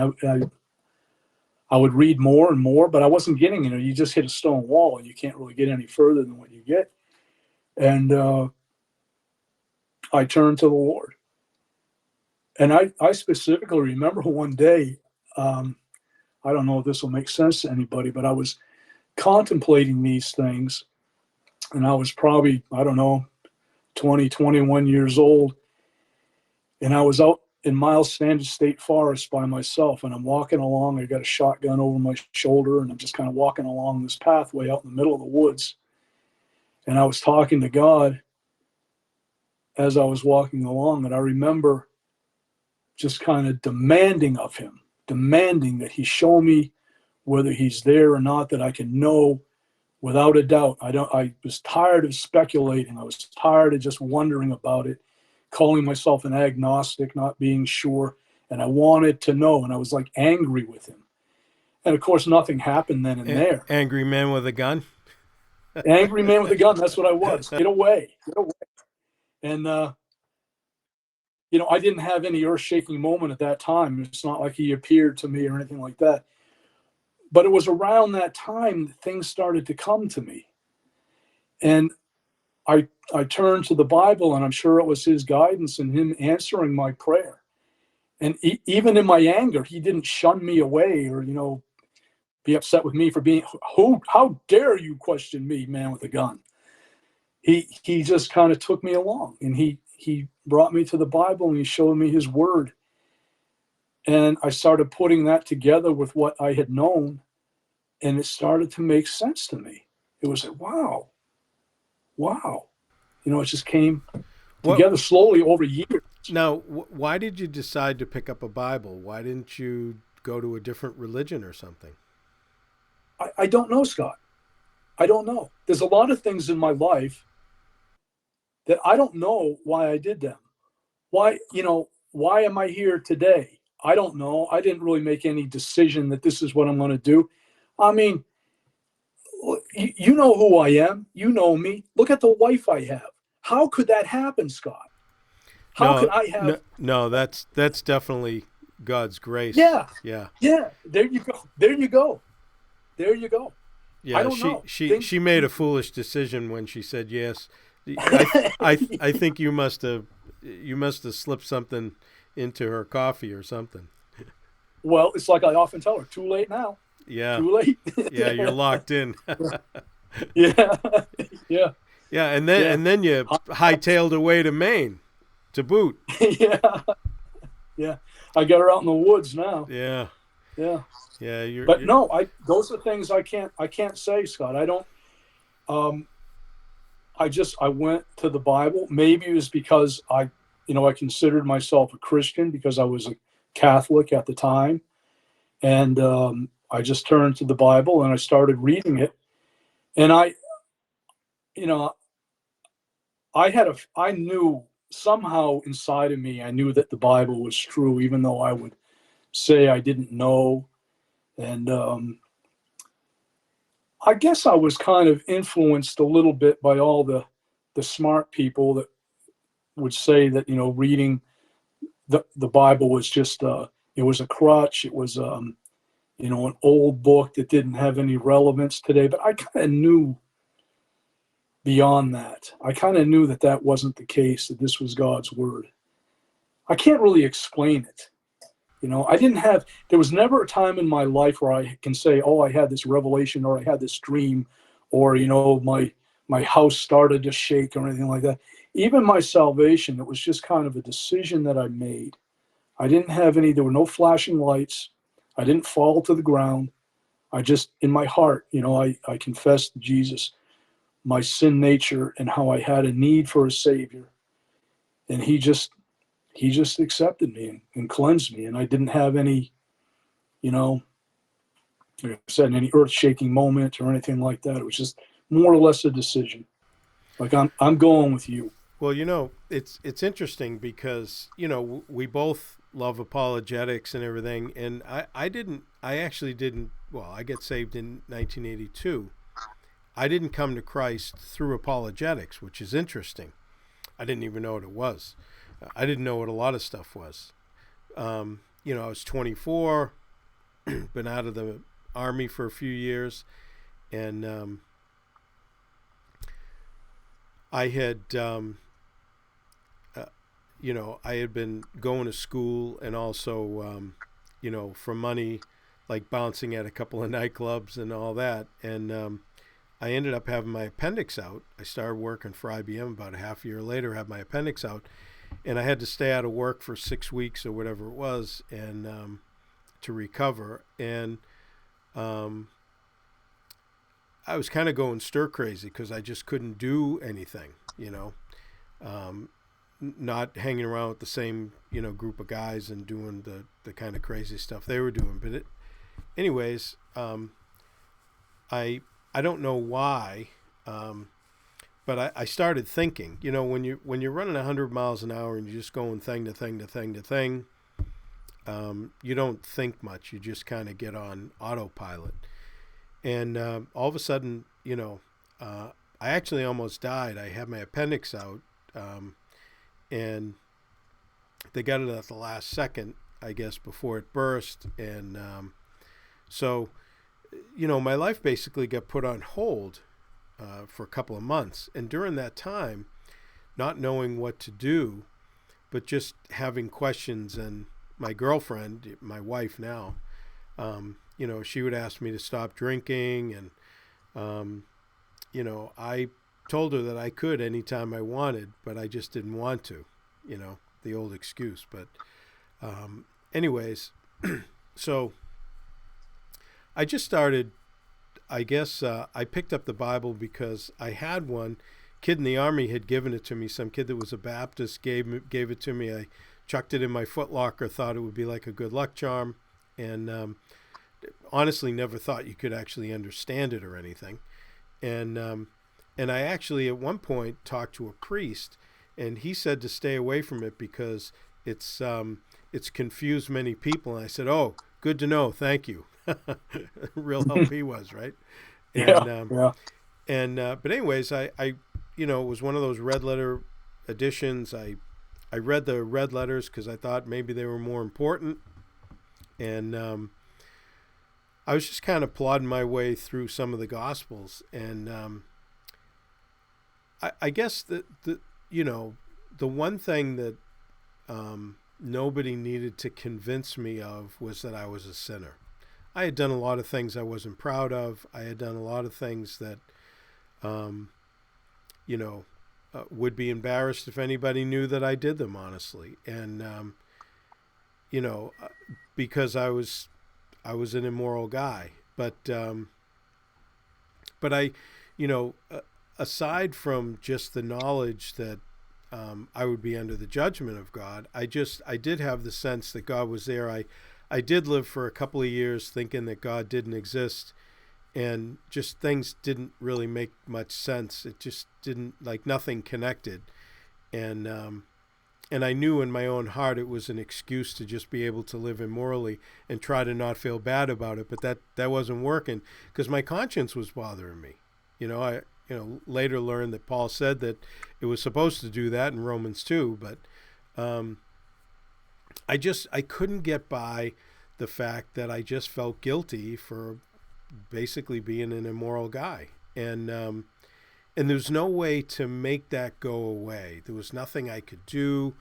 I would read more and more, but I wasn't getting, you just hit a stone wall and you can't really get any further than what you get. And I turned to the Lord. And I specifically remember one day, I don't know if this will make sense to anybody, but I was contemplating these things, and I was probably, I don't know, 20, 21 years old. And I was out in Miles Standard State Forest by myself, and I'm walking along. I got a shotgun over my shoulder, and I'm just kind of walking along this pathway out in the middle of the woods. And I was talking to God as I was walking along, and I remember just kind of demanding of him, demanding that he show me whether he's there or not, that I can know without a doubt. I was tired of speculating. I was tired of just wondering about it, calling myself an agnostic, not being sure. And I wanted to know, and I was like angry with him. And of course, nothing happened then and there. Angry man with a gun? Angry man with a gun, that's what I was. Get away, get away. And, I didn't have any earth-shaking moment at that time. It's not like he appeared to me or anything like that. But it was around that time that things started to come to me. And I turned to the Bible, and I'm sure it was his guidance and him answering my prayer. And even in my anger, he didn't shun me away or, be upset with me for being, how dare you question me, man with a gun? He just kind of took me along, and he brought me to the Bible, and he showed me his word. And I started putting that together with what I had known, and it started to make sense to me. It was like, wow. It just came together slowly over years. Now, why did you decide to pick up a Bible? Why didn't you go to a different religion or something? I don't know, Scott. I don't know. There's a lot of things in my life that I don't know why I did them. Why, why am I here today? I don't know. I didn't really make any decision that this is what I'm going to do. I mean, you know who I am. You know me. Look at the wife I have. How could that happen, Scott? How could No, I no, have? no. That's definitely God's grace. Yeah, Yeah, yeah. There you go. There you go. There you go. I yeah. don't She know. she Things. she made a foolish decision when she said yes. I think you must have slipped something into her coffee or something. Well, it's like I often tell her, too late now. Yeah, Too late. yeah. You're locked in. Yeah. Yeah. Yeah, and then Yeah. and then you hightailed away to Maine, to boot. Yeah. Yeah. I got her out in the woods now. Yeah, Yeah. yeah. But no, those are things I can't say, Scott. I don't um I went to the Bible. Maybe it was because I considered myself a Christian because I was a Catholic at the time. And I just turned to the Bible and I started reading it. And you know, I knew somehow inside of me, I knew that the Bible was true, even though I would say I didn't know. And I guess I was kind of influenced a little bit by all the smart people that would say that reading the Bible was just it was a crutch. It was an old book that didn't have any relevance today. But I kind of knew beyond that. I kind of knew that that wasn't the case. That this was God's word. I can't really explain it. I didn't have. There was never a time in my life where I can say, "Oh, I had this revelation," or "I had this dream," or my house started to shake or anything like that. Even my salvation, it was just kind of a decision that I made. I didn't have any. There were no flashing lights. I didn't fall to the ground. I just, in my heart, I confessed to Jesus my sin nature and how I had a need for a savior, and he just accepted me and cleansed me, and I didn't have any, you know, like I said, any earth shaking moment or anything like that. It was just more or less a decision. Like I'm going with you. Well, it's interesting because we both love apologetics and everything, and I actually didn't. Well, I get saved in 1982. I didn't come to Christ through apologetics, which is interesting. I didn't even know what it was. I didn't know what a lot of stuff was. I was 24, been out of the army for a few years, and I had, I had been going to school and also, for money, like bouncing at a couple of nightclubs and all that. And I ended up having my appendix out. I started working for IBM about a half year later, had my appendix out, and I had to stay out of work for 6 weeks or whatever it was, and to recover. And I was kind of going stir crazy because I just couldn't do anything, not hanging around with the same, group of guys and doing the kind of crazy stuff they were doing. But anyways, I don't know why, but I started thinking, when you're running 100 miles an hour and you're just going thing to thing to thing to thing, you don't think much. You just kind of get on autopilot. And all of a sudden, I actually almost died. I had my appendix out, and they got it at the last second, I guess, before it burst. And so, my life basically got put on hold for a couple of months. And during that time, not knowing what to do, but just having questions. And my girlfriend, my wife now, she would ask me to stop drinking. And, I told her that I could anytime I wanted, but I just didn't want to, the old excuse. But anyways, so I just started, I guess I picked up the Bible because I had one. Kid in the Army had given it to me. Some kid that was a Baptist gave it to me. I chucked it in my footlocker, thought it would be like a good luck charm, and honestly never thought you could actually understand it or anything. And And I actually at one point talked to a priest, and he said to stay away from it because it's confused many people. And I said, "Oh, good to know. Thank you." Real help he was, right? Yeah, And yeah, but anyways, I it was one of those red letter editions. I read the red letters because I thought maybe they were more important, and I was just kind of plodding my way through some of the Gospels, and I guess the one thing that nobody needed to convince me of was that I was a sinner. I had done a lot of things I wasn't proud of. I had done a lot of things that, would be embarrassed if anybody knew that I did them, honestly. And, because I was an immoral guy. But I, aside from just the knowledge that I would be under the judgment of God, I did have the sense that God was there. I did live for a couple of years thinking that God didn't exist, and just things didn't really make much sense. It just didn't, like, nothing connected. And I knew in my own heart it was an excuse to just be able to live immorally and try to not feel bad about it. But that wasn't working because my conscience was bothering me. I later learned that Paul said that it was supposed to do that in Romans 2, but I couldn't get by the fact that I just felt guilty for basically being an immoral guy. And there's no way to make that go away. There was nothing I could do.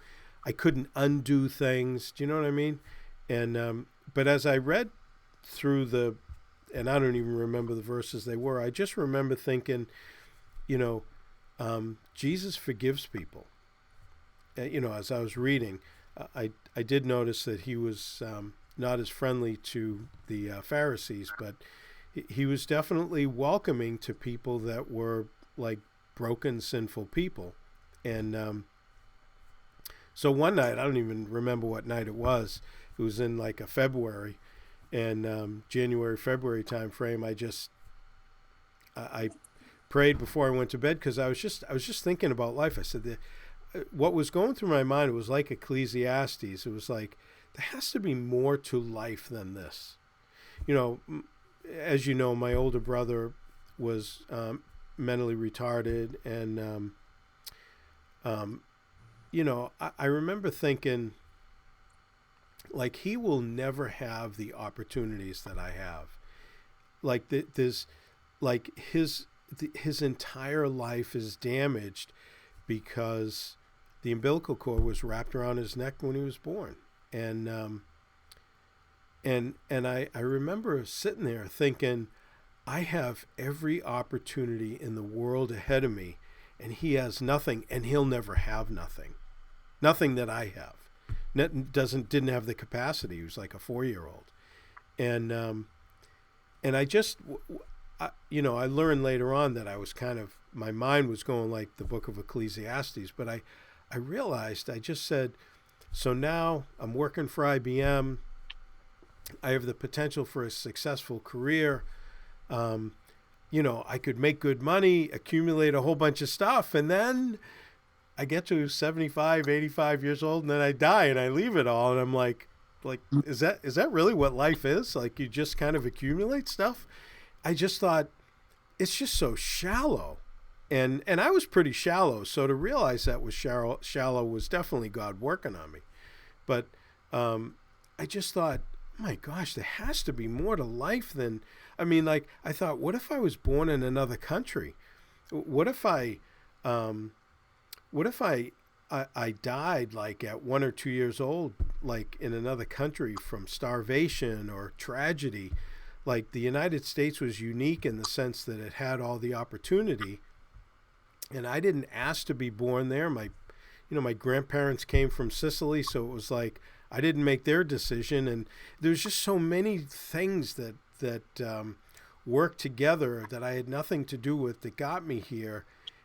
I couldn't undo things. Do you know what I mean? And but as I read through and I don't even remember the verses they were, I just remember thinking, Jesus forgives people. As I was reading, I did notice that he was not as friendly to the Pharisees, but he was definitely welcoming to people that were like broken, sinful people. And so one night, I don't even remember what night it was. It was in like a February, and January, February time frame. I prayed before I went to bed because I was just thinking about life. I said, what was going through my mind, it was like Ecclesiastes. It was like, there has to be more to life than this. As you know, my older brother was mentally retarded, and I remember thinking, like, he will never have the opportunities that I have. Like, there's like his entire life is damaged because the umbilical cord was wrapped around his neck when he was born. And I remember sitting there thinking, I have every opportunity in the world ahead of me, and he has nothing, and he'll never have nothing that I have. Didn't have the capacity. He was like a 4-year-old, and I learned later on that I was my mind was going like the book of Ecclesiastes, but I realized, I just said, so now I'm working for IBM. I have the potential for a successful career. I could make good money, accumulate a whole bunch of stuff, and then I get to 75, 85 years old, and then I die and I leave it all. And I'm like, is that really what life is? Like, you just kind of accumulate stuff? I just thought, it's just so shallow. And I was pretty shallow. So to realize that was shallow was definitely God working on me. But I just thought, oh my gosh, there has to be more to life than, I thought, what if I was born in another country? What if I died like at 1 or 2 years old, like in another country from starvation or tragedy? Like, the United States was unique in the sense that it had all the opportunity, and I didn't ask to be born there. My grandparents came from Sicily, so it was like I didn't make their decision, and there's just so many things that worked together that I had nothing to do with that got me here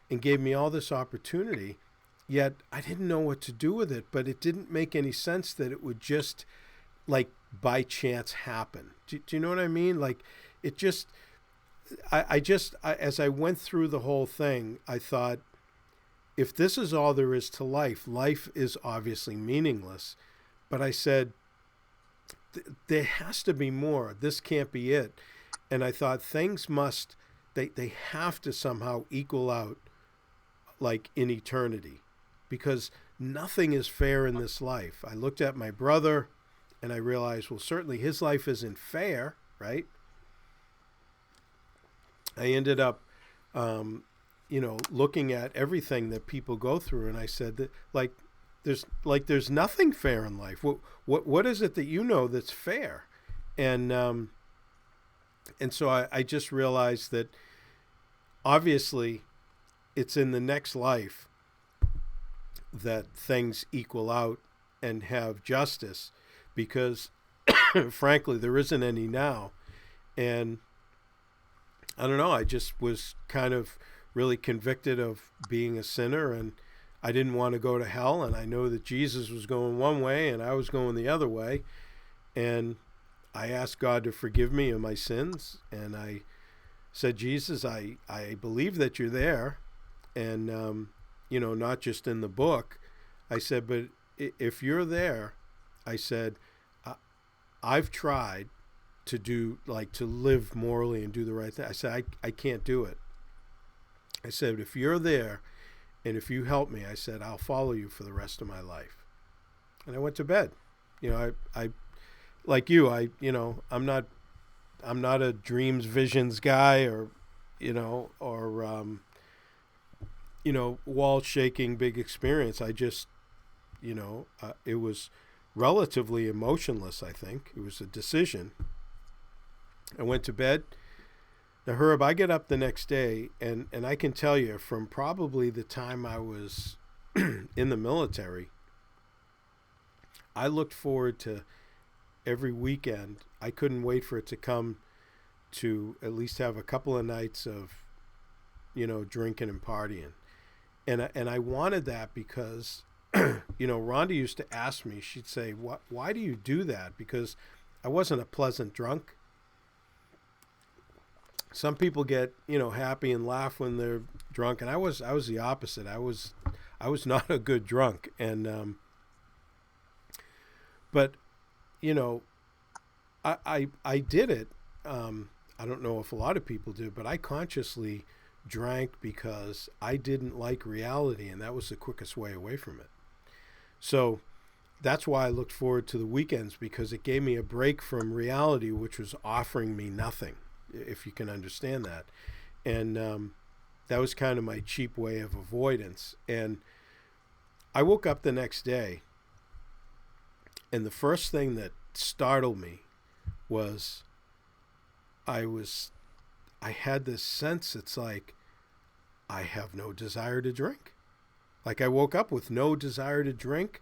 and gave me all this opportunity. Yet I didn't know what to do with it, but it didn't make any sense that it would just, like, by chance happen. Do you know what I mean? Like, it just, as I went through the whole thing, I thought, if this is all there is to life, life is obviously meaningless. But I said, there has to be more. This can't be it. And I thought things must, they have to somehow equal out, like in eternity, because nothing is fair in this life. I looked at my brother and I realized, well, certainly his life isn't fair, right? I ended up, looking at everything that people go through, and I said that, there's nothing fair in life. What is it that you know that's fair? And so I just realized that obviously it's in the next life that things equal out and have justice, because frankly there isn't any now. And I don't know, I just was kind of really convicted of being a sinner, and I didn't want to go to hell, and I know that Jesus was going one way and I was going the other way. And I asked God to forgive me of my sins, and I said, Jesus, I believe that you're there, and not just in the book. I said, but if you're there, I said, I've tried to live morally and do the right thing. I said, I can't do it. I said, if you're there and if you help me, I said, I'll follow you for the rest of my life. And I went to bed. I like you, I'm not a dreams, visions guy, or wall shaking big experience. I just, it was relatively emotionless. I think it was a decision. I went to bed. Now, Herb, I get up the next day, and I can tell you, from probably the time I was in the military, I looked forward to every weekend. I couldn't wait for it to come, to at least have a couple of nights of, drinking and partying. And I wanted that because, Rhonda used to ask me, she'd say, why do you do that? Because I wasn't a pleasant drunk. Some people get, happy and laugh when they're drunk, and I was the opposite. I was not a good drunk. And but I did it. I don't know if a lot of people did, but I consciously drank because I didn't like reality, and that was the quickest way away from it. So that's why I looked forward to the weekends, because it gave me a break from reality, which was offering me nothing, if you can understand that. And that was kind of my cheap way of avoidance. And I woke up the next day, and the first thing that startled me was I had this sense, it's like I have no desire to drink. Like I woke up with no desire to drink,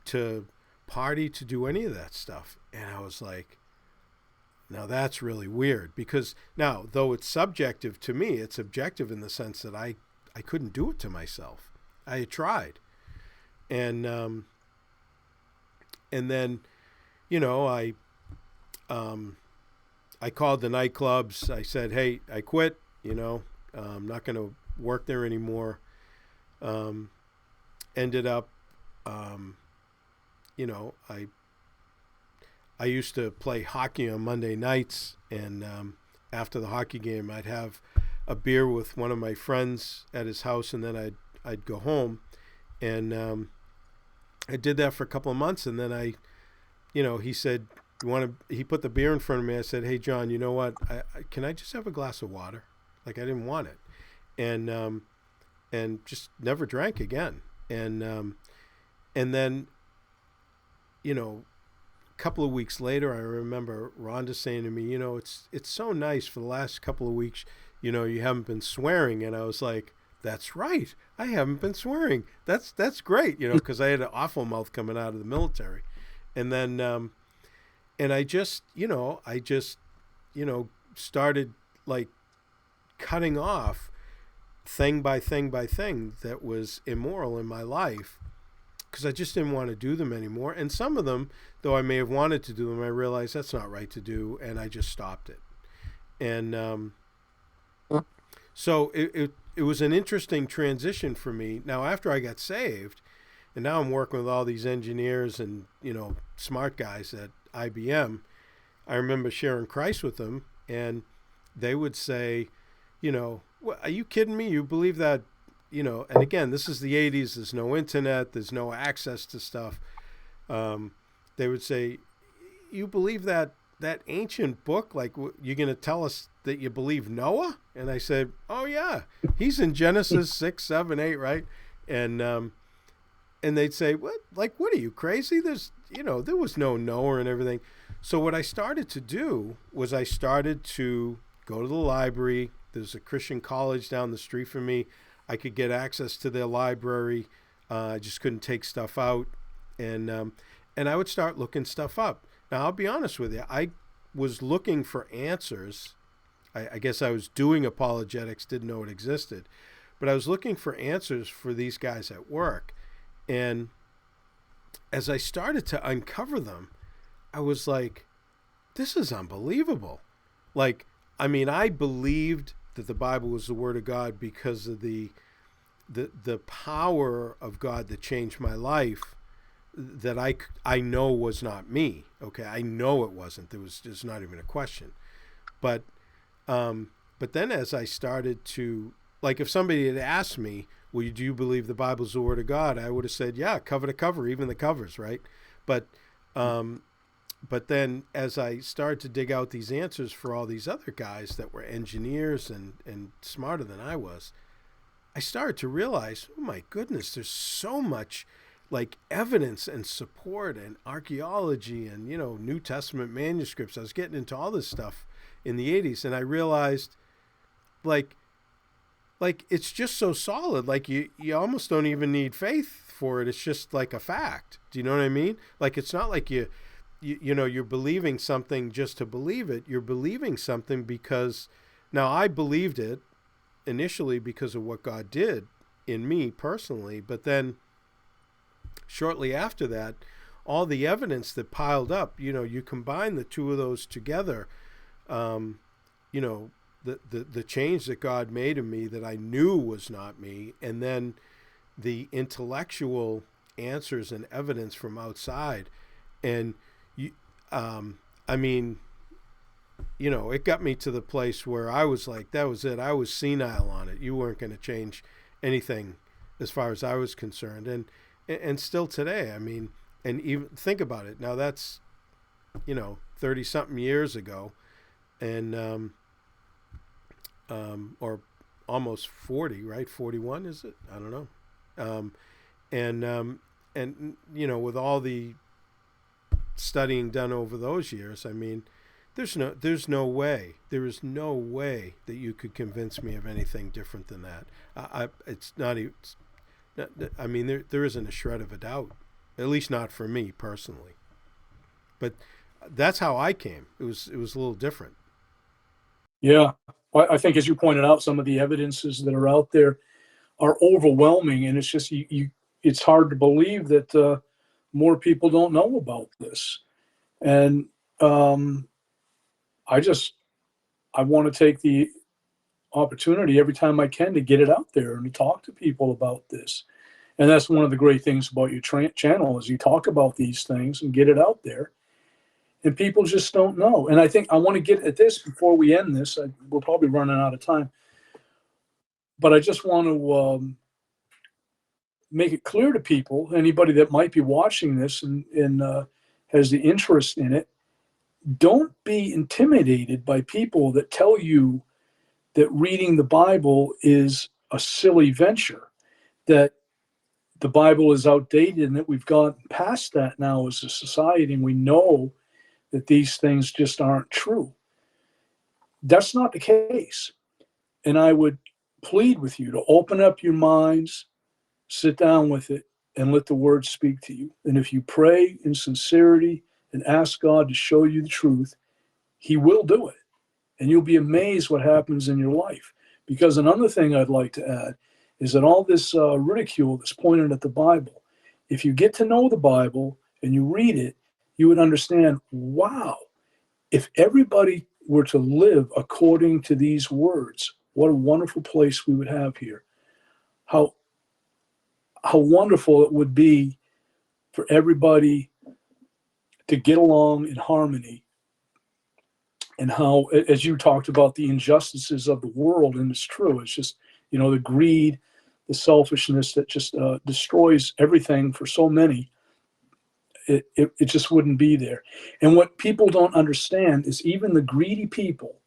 to party, to do any of that stuff. And I was like, now that's really weird, because now, though it's subjective to me, it's objective in the sense that I couldn't do it to myself. I had tried. And then, I called the nightclubs. I said, hey, I quit, I'm not going to work there anymore. Ended up, I used to play hockey on Monday nights, and after the hockey game, I'd have a beer with one of my friends at his house, and then I'd go home. And I did that for a couple of months, and then he said, he put the beer in front of me. I said, hey, John, you know what? Can I just have a glass of water? Like, I didn't want it. And just never drank again. And then, a couple of weeks later, I remember Rhonda saying to me, it's so nice for the last couple of weeks, you haven't been swearing. And I was like, that's right. I haven't been swearing. That's great, because I had an awful mouth coming out of the military. And then, and I just started like cutting off thing by thing by thing that was immoral in my life, because I just didn't want to do them anymore. And some of them, though I may have wanted to do them, I realized that's not right to do, and I just stopped it. And So it was an interesting transition for me. Now, after I got saved, and now I'm working with all these engineers and, smart guys at IBM, I remember sharing Christ with them, and they would say, are you kidding me? You believe that, and again, this is the 80s. There's no internet. There's no access to stuff. They would say, you believe that ancient book? Like, you're going to tell us that you believe Noah? And I said, oh, yeah, he's in Genesis 6, 7, 8, right? And they'd say, what are you, crazy? There was no Noah and everything. So what I started to do was I started to go to the library. There's a Christian college down the street from me. I could get access to their library. I just couldn't take stuff out. And I would start looking stuff up. Now, I'll be honest with you. I was looking for answers. I guess I was doing apologetics, didn't know it existed. But I was looking for answers for these guys at work. And as I started to uncover them, I was like, this is unbelievable. I believed that the Bible was the Word of God because of the power of God that changed my life, that I know was not me. Okay, I know it wasn't. There's not even a question. But then as I started to, if somebody had asked me, well, do you believe the Bible's the Word of God? I would have said, yeah, cover to cover, even the covers, right? But then as I started to dig out these answers for all these other guys that were engineers and smarter than I was, I started to realize, oh my goodness, there's so much evidence and support and archaeology and, New Testament manuscripts. I was getting into all this stuff in the 80s, and I realized it's just so solid. You almost don't even need faith for it. It's just like a fact. Do you know what I mean? It's not like you're believing something just to believe it. You're believing something because, now I believed it initially because of what God did in me personally, but then shortly after that, all the evidence that piled up, you combine the two of those together, the change that God made in me that I knew was not me, and then the intellectual answers and evidence from outside. And it got me to the place where I was like, that was it. I was senile on it. You weren't going to change anything as far as I was concerned. And still today, and even think about it. Now that's, 30 something years ago, and, or almost 40, right? 41, is it? I don't know. And with all the studying done over those years, there is no way that you could convince me of anything different than that. It's not even, there isn't a shred of a doubt, at least not for me personally. But that's how I came. It was a little different. Yeah. I think, as you pointed out, some of the evidences that are out there are overwhelming, and it's just, it's hard to believe that more people don't know about this. And I want to take the opportunity every time I can to get it out there and to talk to people about this. And that's one of the great things about your channel, is you talk about these things and get it out there, and people just don't know. And I think I want to get at this before we end this. We're probably running out of time, but I just want to make it clear to people, anybody that might be watching this and has the interest in it, don't be intimidated by people that tell you that reading the Bible is a silly venture, that the Bible is outdated, and that we've gotten past that now as a society, and we know that these things just aren't true. That's not the case. And I would plead with you to open up your minds, sit down with it, and let the Word speak to you. And if you pray in sincerity and ask God to show you the truth, He will do it. And you'll be amazed what happens in your life. Because another thing I'd like to add is that all this ridicule that's pointed at the Bible, if you get to know the Bible and you read it, you would understand, wow, if everybody were to live according to these words, what a wonderful place we would have here. How wonderful it would be for everybody to get along in harmony, and how, as you talked about, the injustices of the world, and it's true. It's just, the greed, the selfishness that just destroys everything for so many. It just wouldn't be there. And what people don't understand is even the greedy people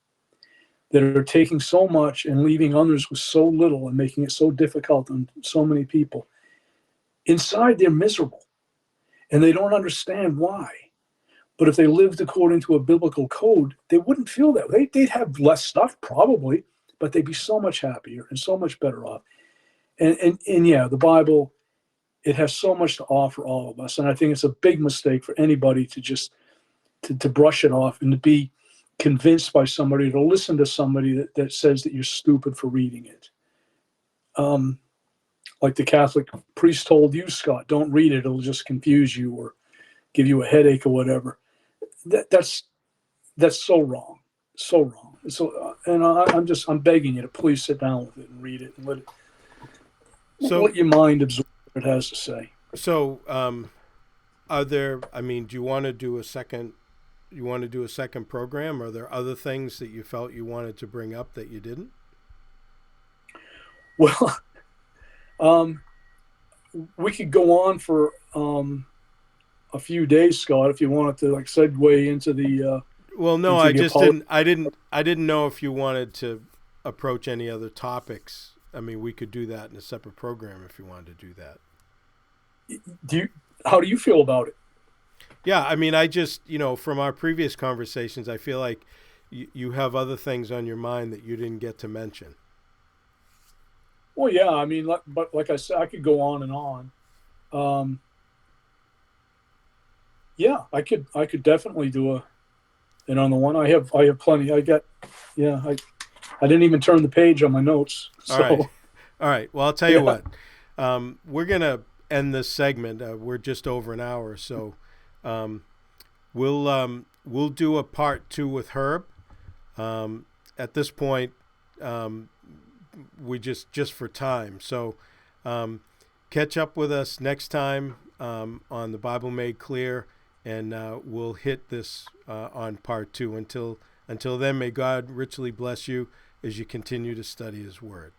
that are taking so much and leaving others with so little and making it so difficult on so many people, inside they're miserable and they don't understand why. But if they lived according to a biblical code, they wouldn't feel that way. They'd have less stuff probably, but they'd be so much happier and so much better off. And yeah, the Bible, it has so much to offer all of us. And I think it's a big mistake for anybody to just to brush it off and to be convinced by somebody, to listen to somebody that says that you're stupid for reading it. Like the Catholic priest told you, Scott, don't read it. It'll just confuse you or give you a headache or whatever. That's so wrong. So wrong. So, and I'm begging you to please sit down with it and read it and let your mind absorb what it has to say. So, do you want to do a second? You want to do a second program? Are there other things that you felt you wanted to bring up that you didn't? Well, we could go on for a few days, Scott, if you wanted to segue into the. Well, no, I just didn't. I didn't know if you wanted to approach any other topics. I mean, we could do that in a separate program if you wanted to do that. How do you feel about it? Yeah, I mean, I just, from our previous conversations, I feel like you have other things on your mind that you didn't get to mention. Well, yeah, I mean, but like I said, I could go on and on. Yeah, I could definitely do another one. I have plenty. I didn't even turn the page on my notes. So. All right. Well, I'll tell you what. We're gonna end this segment. We're just over an hour, so we'll do a part 2 with Herb. At this point, we just for time. So catch up with us next time on the Bible Made Clear, and we'll hit this on part 2. Until then, may God richly bless you as you continue to study His Word.